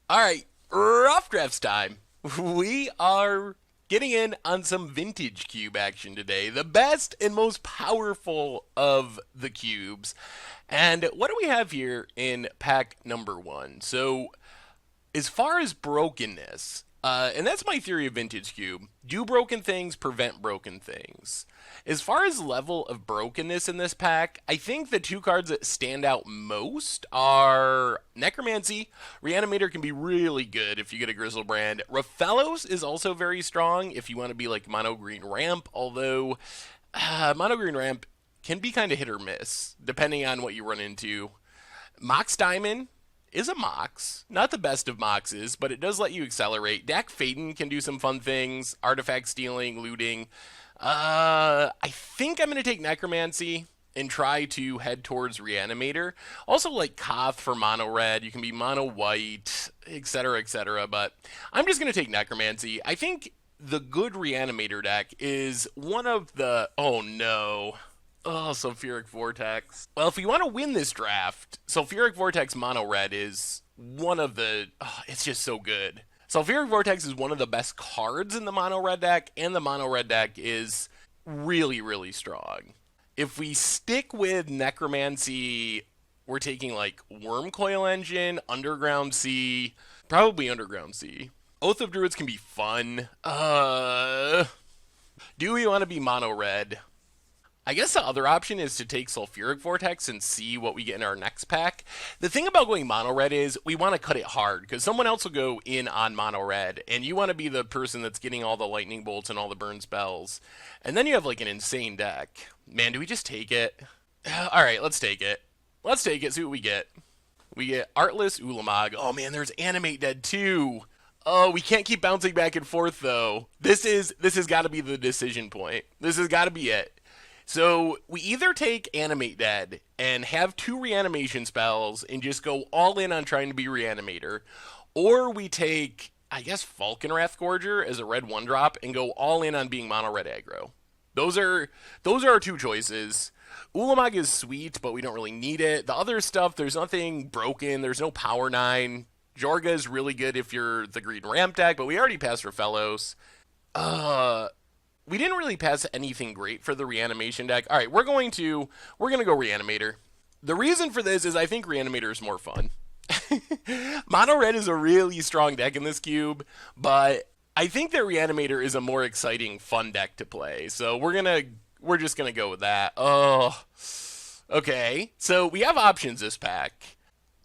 All right, rough drafts time. We are getting in on some vintage cube action today. The best and most powerful of the cubes. And what do we have here in pack number one? So, as far as brokenness, and that's my theory of vintage cube, do broken things prevent broken things? As far as level of brokenness in this pack, I think the two cards that stand out most are Necromancy. Reanimator can be really good if you get a Grizzlebrand. Raphalos is also very strong if you want to be like Mono Green Ramp, although Mono Green Ramp can be kind of hit or miss, depending on what you run into. Mox Diamond is a Mox. Not the best of Moxes, but it does let you accelerate. Dak Faden can do some fun things. Artifact stealing, looting. I think I'm going to take Necromancy and try to head towards Reanimator. Also, like Koth for mono red. You can be mono white, etc., etc. But I'm just going to take Necromancy. I think the good Reanimator deck is one of the. Oh no. Oh, Sulfuric Vortex. Well, if you want to win this draft, Sulfuric Vortex Mono Red is one of the. Oh, it's just so good. Sulfuric Vortex is one of the best cards in the Mono Red deck, and the Mono Red deck is really, really strong. If we stick with Necromancy, we're taking like Wormcoil Engine, Underground Sea, probably Underground Sea. Oath of Druids can be fun. Do we want to be Mono Red? I guess the other option is to take Sulfuric Vortex and see what we get in our next pack. The thing about going mono red is we want to cut it hard because someone else will go in on mono red, and you want to be the person that's getting all the lightning bolts and all the burn spells. And then you have like an insane deck. Man, do we just take it? All right, let's take it. Let's take it, see what we get. We get Artless Ulamog. Oh man, there's Animate Dead too. Oh, we can't keep bouncing back and forth though. This has got to be the decision point. This has got to be it. So we either take Animate Dead and have two reanimation spells and just go all in on trying to be Reanimator, or we take, I guess, Falconwrath Gorger as a red one drop and go all in on being mono red aggro. Those are our two choices. Ulamog is sweet, but we don't really need it. The other stuff, there's nothing broken. There's no Power 9. Jorga is really good if you're the green ramp deck, but we already passed for Fellows. We didn't really pass anything great for the reanimation deck. All right, we're gonna go Reanimator. The reason for this is I think Reanimator is more fun. Mono Red is a really strong deck in this cube, but I think that Reanimator is a more exciting, fun deck to play. So we're just gonna go with that. Oh, okay. So we have options this pack.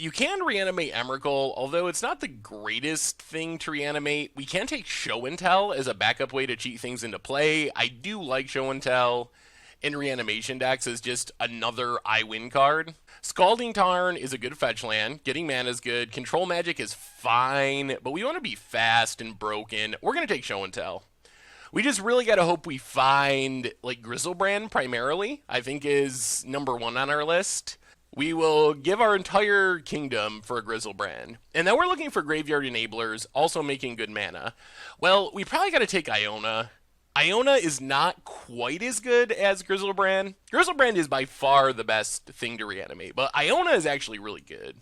You can reanimate Emrakul, although it's not the greatest thing to reanimate. We can take Show and Tell as a backup way to cheat things into play. I do like Show and Tell in reanimation decks as just another I win card. Scalding Tarn is a good fetch land. Getting mana is good. Control Magic is fine, but we want to be fast and broken. We're going to take Show and Tell. We just really got to hope we find like Grizzlebrand primarily, I think is number one on our list. We will give our entire kingdom for a Grizzlebrand. And then we're looking for Graveyard Enablers, also making good mana. Well, we probably got to take Iona. Iona is not quite as good as Grizzlebrand. Grizzlebrand is by far the best thing to reanimate, but Iona is actually really good.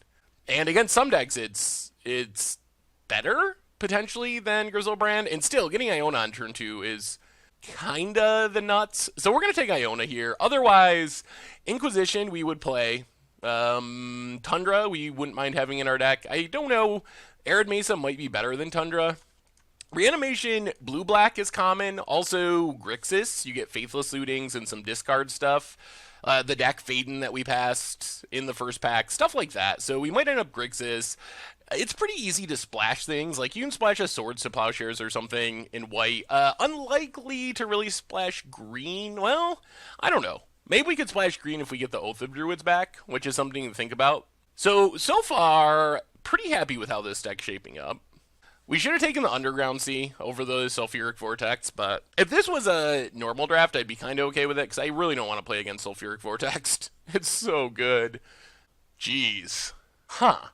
And against some decks, it's better, potentially, than Grizzlebrand. And still, getting Iona on turn 2 is kinda the nuts. So we're going to take Iona here. Otherwise, Inquisition we would play. Tundra, we wouldn't mind having in our deck. I don't know. Arid Mesa might be better than Tundra. Reanimation, blue-black is common. Also, Grixis, you get Faithless Lootings and some discard stuff. The Dak Faden that we passed in the first pack, stuff like that. So we might end up Grixis. It's pretty easy to splash things. Like, you can splash a Swords to Plowshares or something in white. Unlikely to really splash green. Well, I don't know. Maybe we could splash green if we get the Oath of Druids back, which is something to think about. So far, pretty happy with how this deck's shaping up. We should have taken the Underground Sea over the Sulfuric Vortex, but if this was a normal draft, I'd be kind of okay with it, because I really don't want to play against Sulfuric Vortex. It's so good. Jeez. Huh.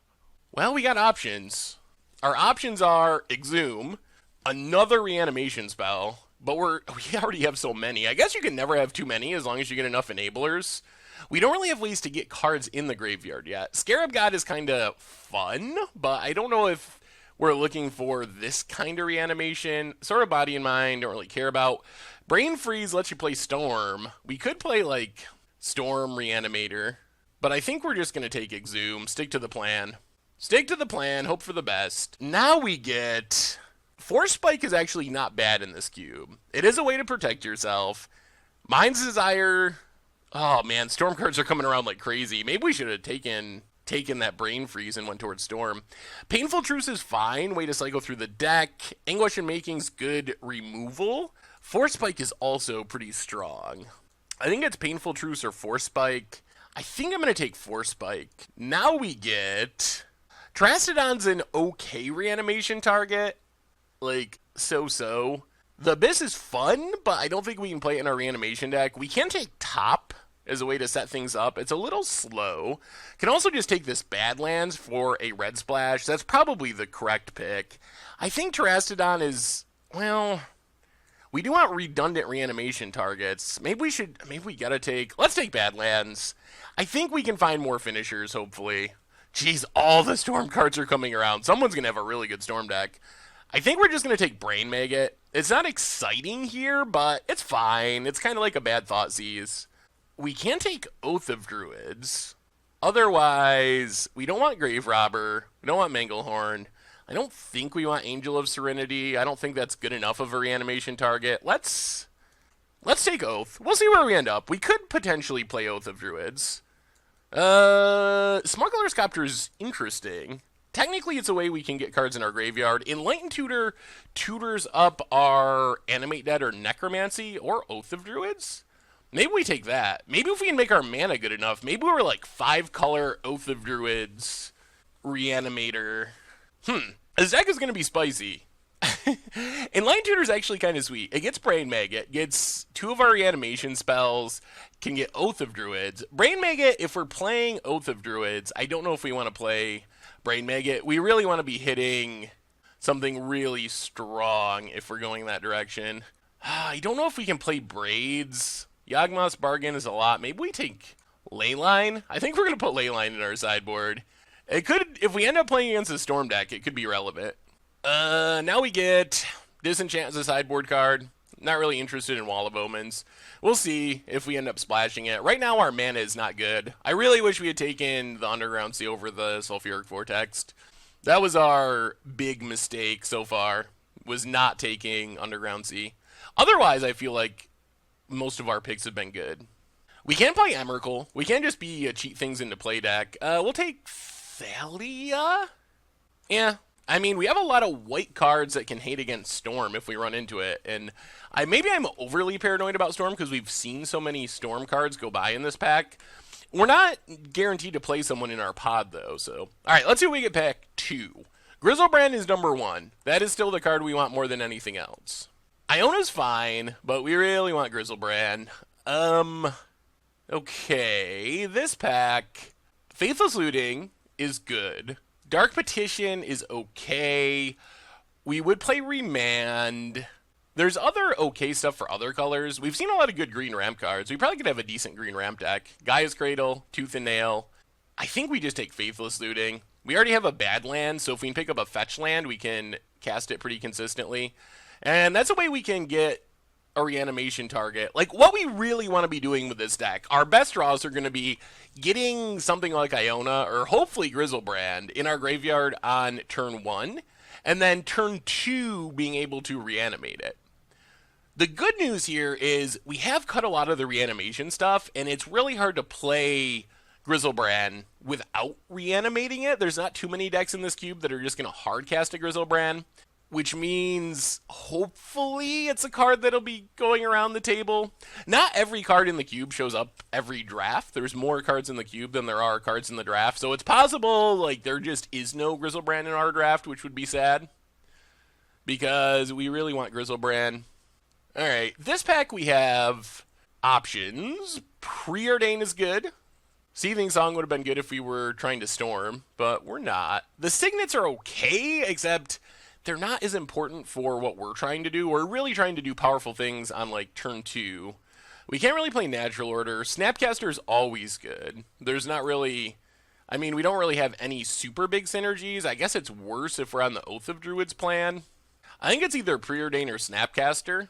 Well, we got options. Our options are Exhume, another reanimation spell, but we already have so many. I guess you can never have too many as long as you get enough enablers. We don't really have ways to get cards in the graveyard yet. Scarab God is kind of fun, but I don't know if we're looking for this kind of reanimation. Sort of body and mind, don't really care about. Brain Freeze lets you play Storm. We could play like Storm Reanimator, but I think we're just going to take Exhume, stick to the plan. Stick to the plan, hope for the best. Now we get... Force Spike is actually not bad in this cube. It is a way to protect yourself. Mind's Desire... Oh man, Storm cards are coming around like crazy. Maybe we should have taken that Brain Freeze and went towards Storm. Painful Truce is fine, way to cycle through the deck. Anguish and Making's good removal. Force Spike is also pretty strong. I think it's Painful Truce or Force Spike. I think I'm going to take Force Spike. Now we get... Terastodon's an okay reanimation target. Like, so-so. The Abyss is fun, but I don't think we can play it in our reanimation deck. We can take Top as a way to set things up. It's a little slow. Can also just take this Badlands for a red splash. That's probably the correct pick. I think Terastodon is, well... We do want redundant reanimation targets. Maybe we gotta take... Let's take Badlands. I think we can find more finishers, hopefully. Jeez, all the Storm cards are coming around. Someone's gonna have a really good Storm deck. I think we're just gonna take Brain Maggot. It's not exciting here, but it's fine. It's kind of like a bad Thoughtseize. We can take Oath of Druids. Otherwise, we don't want Grave Robber. We don't want Manglehorn. I don't think we want Angel of Serenity. I don't think that's good enough of a reanimation target. Let's take Oath. We'll see where we end up. We could potentially play Oath of Druids. Smuggler's Copter is interesting. Technically, it's a way we can get cards in our graveyard. Enlightened Tutor tutors up our Animate Dead or Necromancy or Oath of Druids. Maybe we take that. Maybe if we can make our mana good enough. Maybe we're like 5-color Oath of Druids Reanimator. This deck is going to be spicy. Enlightened Tutor is actually kind of sweet. It gets Brain Maggot, gets 2 of our reanimation spells, can get Oath of Druids. Brain Maggot, if we're playing Oath of Druids, I don't know if we want to play Brain Maggot. We really want to be hitting something really strong if we're going that direction. I don't know if we can play Braids. Yawgmoth's Bargain is a lot. Maybe we take Leyline. I think we're going to put Leyline in our sideboard. It could, if we end up playing against a Storm deck, it could be relevant. Now we get Disenchant as a sideboard card. Not really interested in Wall of Omens. We'll see if we end up splashing it. Right now, our mana is not good. I really wish we had taken the Underground Sea over the Sulfuric Vortex. That was our big mistake so far, was not taking Underground Sea. Otherwise, I feel like most of our picks have been good. We can play Emrakul. We can just be cheat things into play deck. We'll take Thalia? Yeah. I mean, we have a lot of white cards that can hate against Storm if we run into it. And maybe I'm overly paranoid about Storm because we've seen so many Storm cards go by in this pack. We're not guaranteed to play someone in our pod, though. So, all right, let's see what we get pack 2. Grizzlebrand is number 1. That is still the card we want more than anything else. Iona's fine, but we really want Grizzlebrand. Okay, this pack, Faithless Looting is good. Dark Petition is okay. We would play Remand. There's other okay stuff for other colors. We've seen a lot of good green ramp cards. We probably could have a decent green ramp deck. Gaia's Cradle, Tooth and Nail. I think we just take Faithless Looting. We already have a bad land, so if we can pick up a fetch land, we can cast it pretty consistently. And that's a way we can get a reanimation target. Like, what we really want to be doing with this deck, our best draws are going to be getting something like Iona, or hopefully Grizzlebrand, in our graveyard on turn 1, and then turn 2 being able to reanimate it. The good news here is we have cut a lot of the reanimation stuff, and it's really hard to play Grizzlebrand without reanimating it. There's not too many decks in this cube that are just going to hardcast a Grizzlebrand, which means hopefully it's a card that'll be going around the table. Not every card in the cube shows up every draft. There's more cards in the cube than there are cards in the draft. So it's possible like there just is no Grizzlebrand in our draft, which would be sad, because we really want Grizzlebrand. All right, this pack we have options. Preordain is good. Seething Song would have been good if we were trying to Storm, but we're not. The Signets are okay, except they're not as important for what we're trying to do. We're really trying to do powerful things on, like, turn 2. We can't really play Natural Order. Snapcaster is always good. There's not really I mean, we don't really have any super big synergies. I guess it's worse if we're on the Oath of Druids plan. I think it's either Preordain or Snapcaster.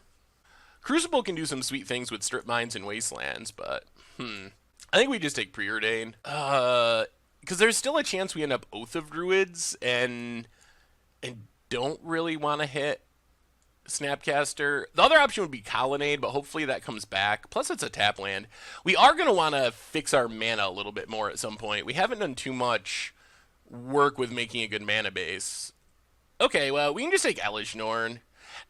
Crucible can do some sweet things with strip mines and wastelands, but I think we just take Preordain. Because there's still a chance we end up Oath of Druids and don't really want to hit Snapcaster. The other option would be Colonnade, but hopefully that comes back. Plus, it's a tap land. We are going to want to fix our mana a little bit more at some point. We haven't done too much work with making a good mana base. Okay, well, we can just take Elish Norn.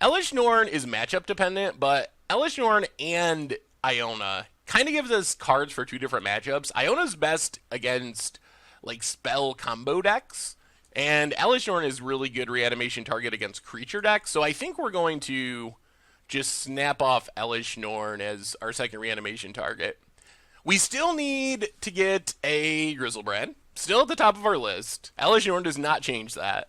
Elish Norn is matchup dependent, but Elish Norn and Iona kind of gives us cards for two different matchups. Iona's best against like spell combo decks, and Elish Norn is really good reanimation target against creature decks. So I think we're going to just snap off Elish Norn as our second reanimation target. We still need to get a Grizzlebrand. Still at the top of our list. Elish Norn does not change that.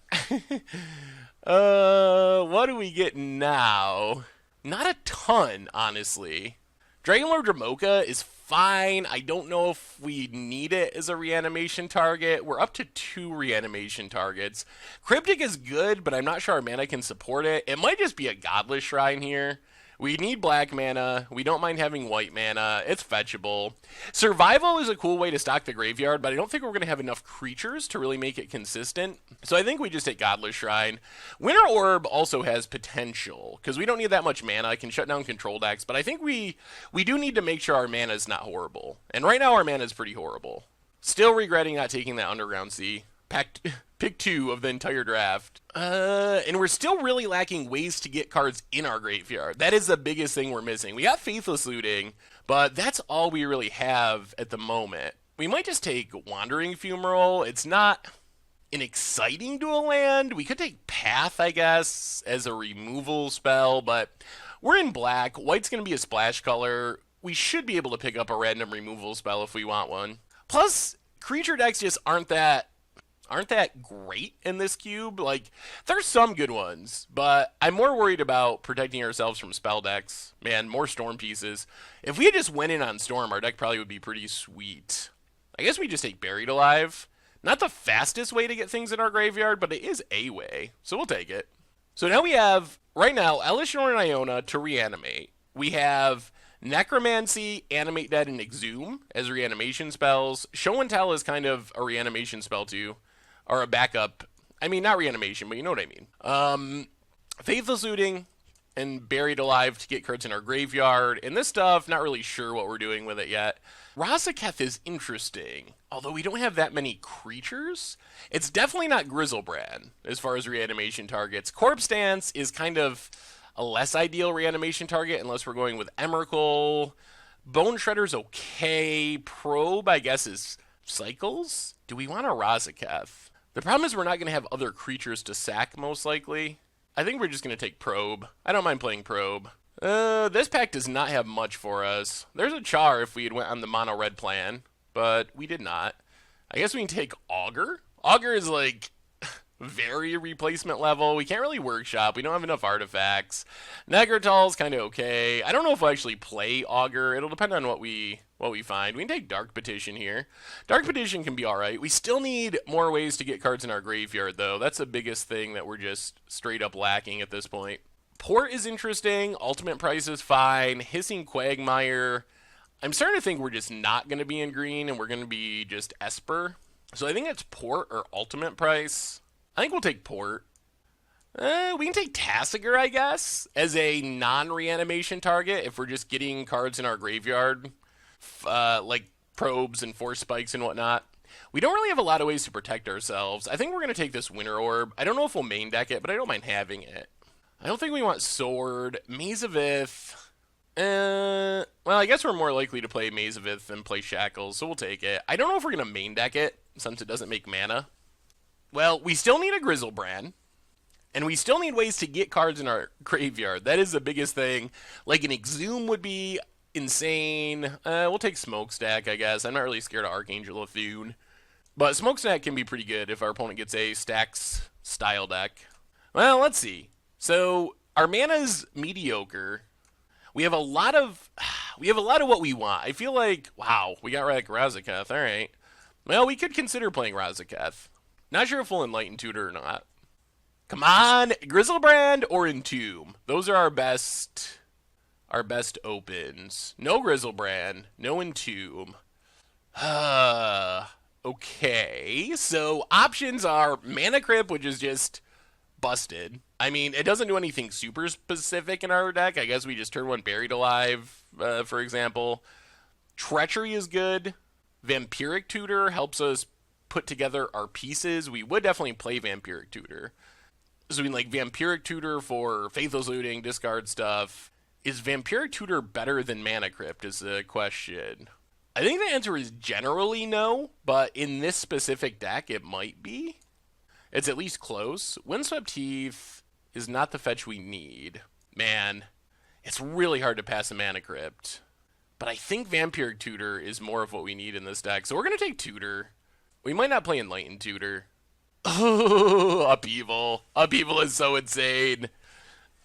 What do we get now? Not a ton, honestly. Dragonlord Dramoka is fine. I don't know if we need it as a reanimation target. We're up to 2 reanimation targets. Cryptic is good, but I'm not sure our mana can support it. It might just be a Godless Shrine here. We need black mana. We don't mind having white mana. It's fetchable. Survival is a cool way to stock the graveyard, but I don't think we're going to have enough creatures to really make it consistent. So I think we just take Godless Shrine. Winter Orb also has potential, because we don't need that much mana. I can shut down control decks, but I think we do need to make sure our mana is not horrible. And right now our mana is pretty horrible. Still regretting not taking that Underground Sea. Pick 2 of the entire draft. And we're still really lacking ways to get cards in our graveyard. That is the biggest thing we're missing. We got Faithless Looting, but that's all we really have at the moment. We might just take Wandering Fumarole. It's not an exciting dual land. We could take Path, I guess, as a removal spell, but we're in black. White's going to be a splash color. We should be able to pick up a random removal spell if we want one. Plus, creature decks just aren't that great in this cube. Like, there's some good ones, but I'm more worried about protecting ourselves from spell decks. Man, more Storm pieces. If we had just went in on Storm, our deck probably would be pretty sweet. I guess we just take Buried Alive. Not the fastest way to get things in our graveyard, but it is a way, so we'll take it. So now we have, right now, Elish Norn and Iona to reanimate. We have Necromancy, Animate Dead, and Exhume as reanimation spells. Show and Tell is kind of a reanimation spell too. Or a backup. I mean, not reanimation, but you know what I mean. Faithless Looting and Buried Alive to get cards in our graveyard. And this stuff, not really sure what we're doing with it yet. Razaketh is interesting. Although we don't have that many creatures. It's definitely not Grizzlebrand as far as reanimation targets. Corpse Dance is kind of a less ideal reanimation target unless we're going with Emrakul. Bone Shredder's okay. Probe, I guess, is Cycles? Do we want a Razaketh? The problem is we're not going to have other creatures to sack, most likely. I think we're just going to take Probe. I don't mind playing Probe. This pack does not have much for us. There's a Char if we had went on the mono-red plan, but we did not. I guess we can take Augur. Augur is like very replacement level. We can't really workshop. We don't have enough artifacts. Negertal's kind of okay. I don't know if we'll actually play Augur. It'll depend on what we find. We can take Dark Petition here. Dark Petition can be alright. We still need more ways to get cards in our graveyard, though. That's the biggest thing that we're just straight up lacking at this point. Port is interesting. Ultimate Price is fine. Hissing Quagmire. I'm starting to think we're just not going to be in green, and we're going to be just Esper. So I think it's Port or Ultimate Price. I think we'll take Port. We can take Tassiger, I guess, as a non-reanimation target if we're just getting cards in our graveyard, like Probes and Force Spikes and whatnot. We don't really have a lot of ways to protect ourselves. I think we're going to take this Winter Orb. I don't know if we'll main deck it, but I don't mind having it. I don't think we want Sword. Maze of Ith. Well, I guess we're more likely to play Maze of Ith than play Shackles, so we'll take it. I don't know if we're going to main deck it, since it doesn't make mana. Well, we still need a Grizzlebrand, and we still need ways to get cards in our graveyard. That is the biggest thing. Like an Exhume would be insane. We'll take Smokestack, I guess. I'm not really scared of Archangel of Thune. But Smokestack can be pretty good if our opponent gets a Stax style deck. Well, let's see. So, our mana's mediocre. We have a lot of what we want. I feel like, wow, we got Razaketh, alright. Well, we could consider playing Razaketh. Not sure if we'll Enlighten Tutor or not. Come on, Grizzlebrand or Entomb. Those are our best opens. No Grizzlebrand, no Entomb. Okay, so options are Mana Crypt, which is just busted. I mean, it doesn't do anything super specific in our deck. I guess we just turn one Buried Alive, for example. Treachery is good. Vampiric Tutor helps us put together our pieces. We would definitely play Vampiric Tutor. So we like Vampiric Tutor for Faithless Looting, discard stuff. Is Vampiric Tutor better than Mana Crypt is the question. I think the answer is generally no, but in this specific deck it might be. It's at least close. Windswept Heath is not the fetch we need. Man, it's really hard to pass a Mana Crypt. But I think Vampiric Tutor is more of what we need in this deck. So we're going to take Tutor. We might not play Enlightened Tutor. Oh, Upheaval. Upheaval is so insane.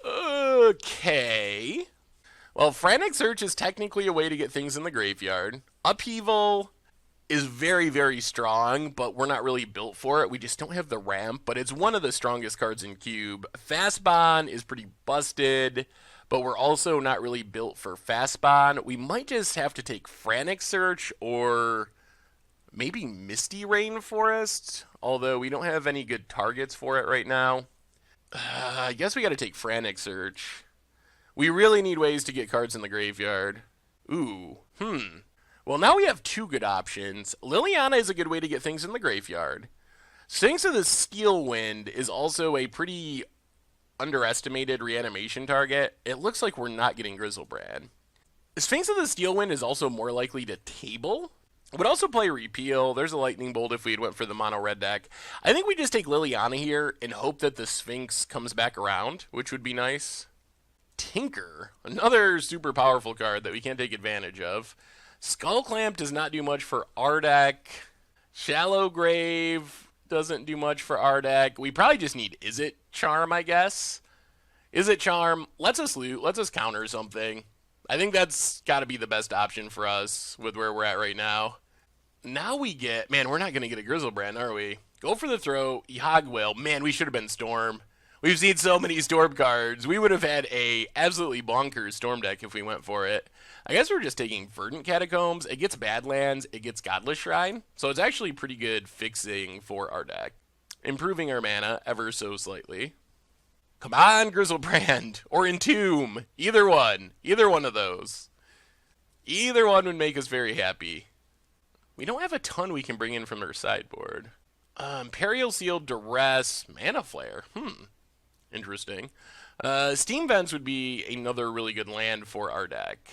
Okay. Well, Frantic Search is technically a way to get things in the graveyard. Upheaval is very, very strong, but we're not really built for it. We just don't have the ramp, but it's one of the strongest cards in Cube. Fastbon is pretty busted, but we're also not really built for Fastbon. We might just have to take Frantic Search or maybe Misty Rainforest, although we don't have any good targets for it right now. I guess we got to take Frantic Search. We really need ways to get cards in the graveyard. Ooh, Well, now we have two good options. Liliana is a good way to get things in the graveyard. Sphinx of the Steel Wind is also a pretty underestimated reanimation target. It looks like we're not getting Grizzlebrand. Sphinx of the Steel Wind is also more likely to table. Would also play Repeal. There's a Lightning Bolt if we had went for the mono red deck. I think we just take Liliana here and hope that the Sphinx comes back around, which would be nice. Tinker, another super powerful card that we can't take advantage of. Skull Clamp does not do much for our deck. Shallow Grave doesn't do much for our deck. We probably just need Is It Charm, I guess. Is It Charm lets us loot, lets us counter something. I think that's got to be the best option for us with where we're at right now. Now we get, man, we're not going to get a Grizzlebrand, are we? Go for the throw, Yahgwale. Man, we should have been Storm. We've seen so many Storm cards. We would have had a absolutely bonkers Storm deck if we went for it. I guess we're just taking Verdant Catacombs. It gets Badlands. It gets Godless Shrine. So it's actually pretty good fixing for our deck. Improving our mana ever so slightly. Come on, Grizzlebrand. Or Entomb. Either one. Either one of those. Either one would make us very happy. We don't have a ton we can bring in from our sideboard. Imperial Seal, Duress, Mana Flare. Interesting. Steam Vents would be another really good land for our deck.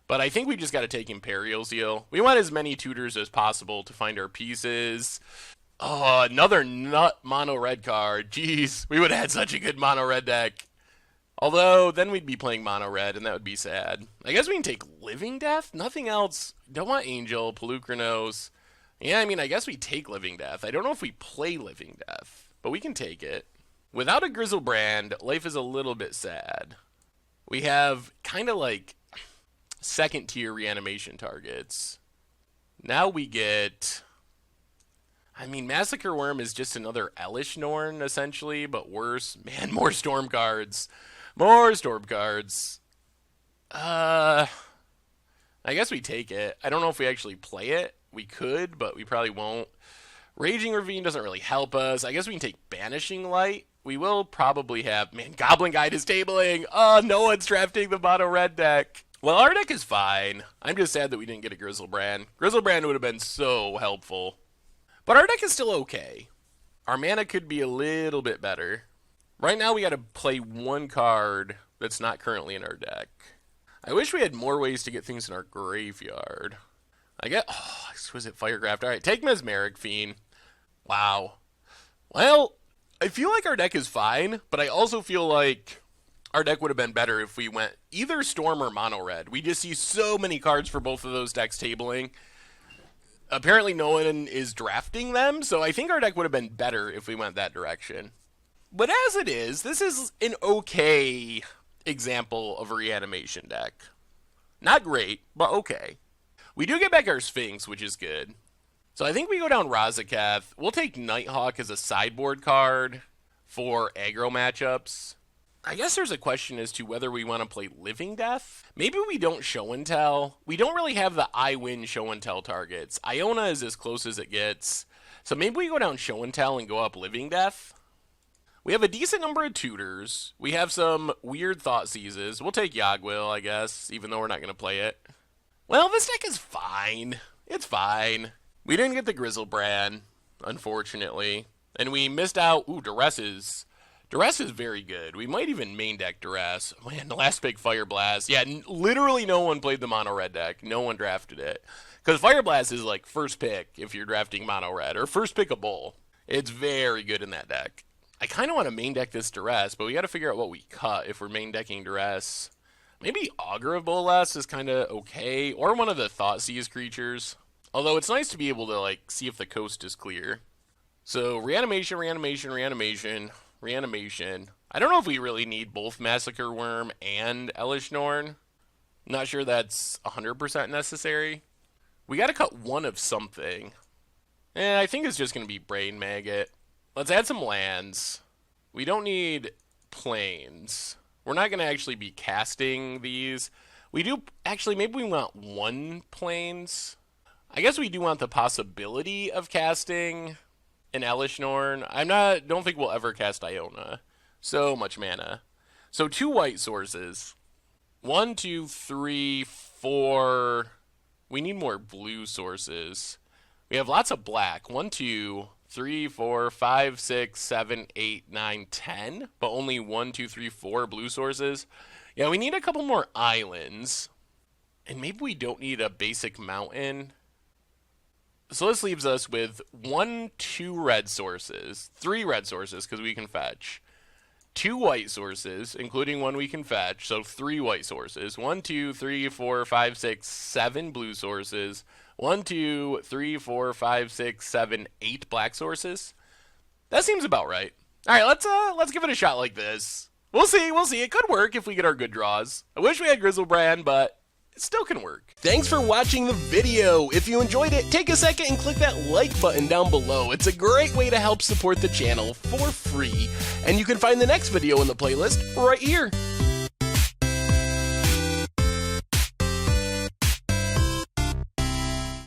But I think we just got to take Imperial Seal. We want as many tutors as possible to find our pieces. Oh, another nut mono red card. Jeez, we would have had such a good mono red deck. Although, then we'd be playing mono red, and that would be sad. I guess we can take Living Death? Nothing else. Don't want Angel, Pelucranos. Yeah, I mean, I guess we take Living Death. I don't know if we play Living Death, but we can take it. Without a Grizzlebrand, life is a little bit sad. We have kind of like second tier reanimation targets. Now we get, I mean, Massacre Worm is just another Elish Norn, essentially, but worse. Man, more Storm cards. More Storm cards. I guess we take it. I don't know if we actually play it. We could, but we probably won't. Raging Ravine doesn't really help us. I guess we can take Banishing Light. We will probably have, man, Goblin Guide is tabling. Oh, no one's drafting the mono red deck. Well, our deck is fine. I'm just sad that we didn't get a Grizzlebrand. Grizzlebrand would have been so helpful. But our deck is still okay. Our mana could be a little bit better. Right now we got to play one card that's not currently in our deck. I wish we had more ways to get things in our graveyard. I get, oh, Exquisite Firecraft. All right, take Mesmeric Fiend. Wow. Well, I feel like our deck is fine, but I also feel like our deck would have been better if we went either Storm or Mono Red. We just see so many cards for both of those decks tabling. Apparently no one is drafting them, so I think our deck would have been better if we went that direction. But as it is, this is an okay example of a reanimation deck. Not great, but okay. We do get back our Sphinx, which is good. So I think we go down Razaketh. We'll take Nighthawk as a sideboard card for aggro matchups. I guess there's a question as to whether we want to play Living Death. Maybe we don't show and tell. We don't really have the I win show and tell targets. Iona is as close as it gets. So maybe we go down show and tell and go up Living Death. We have a decent number of tutors. We have some weird thought seizes. We'll take Yagwil, I guess, even though we're not going to play it. Well, this deck is fine. It's fine. We didn't get the Grizzlebrand, unfortunately. And we missed out. Ooh, Duress is very good. We might even main deck Duress. Man, the last big Fire Blast. Yeah, literally no one played the mono red deck. No one drafted it. Because Fire Blast is like first pick if you're drafting mono red, or first pick a bull. It's very good in that deck. I kind of want to main deck this Duress, but we got to figure out what we cut if we're main decking Duress. Maybe Augur of Bolas is kind of okay, or one of the Thought Seize creatures. Although it's nice to be able to like see if the coast is clear. So Reanimation. I don't know if we really need both Massacre Worm and Elish Norn. Not sure that's 100% necessary. We got to cut one of something. I think it's just going to be Brain Maggot. Let's add some lands. We don't need planes. We're not going to actually be casting these. We do, actually, maybe we want one planes. I guess we do want the possibility of casting an Elish Norn. Don't think we'll ever cast Iona. So much mana. So 2 white sources. 1, 2, 3, 4. We need more blue sources. We have lots of black. 1, 2, 3, 4, 5, 6, 7, 8, 9, 10. But only 1, 2, 3, 4 blue sources. Yeah, we need a couple more islands. And maybe we don't need a basic mountain. So this leaves us with 1, 2 red sources, 3 red sources because we can fetch, 2 white sources, including one we can fetch, so 3 white sources, 1, 2, 3, 4, 5, 6, 7 blue sources, 1, 2, 3, 4, 5, 6, 7, 8 black sources. That seems about right. All right, let's give it a shot like this. We'll see. It could work if we get our good draws. I wish we had Grizzlebrand, but it still can work. Thanks for watching the video. If you enjoyed it, take a second and click that like button down below. It's a great way to help support the channel for free. And you can find the next video in the playlist right here.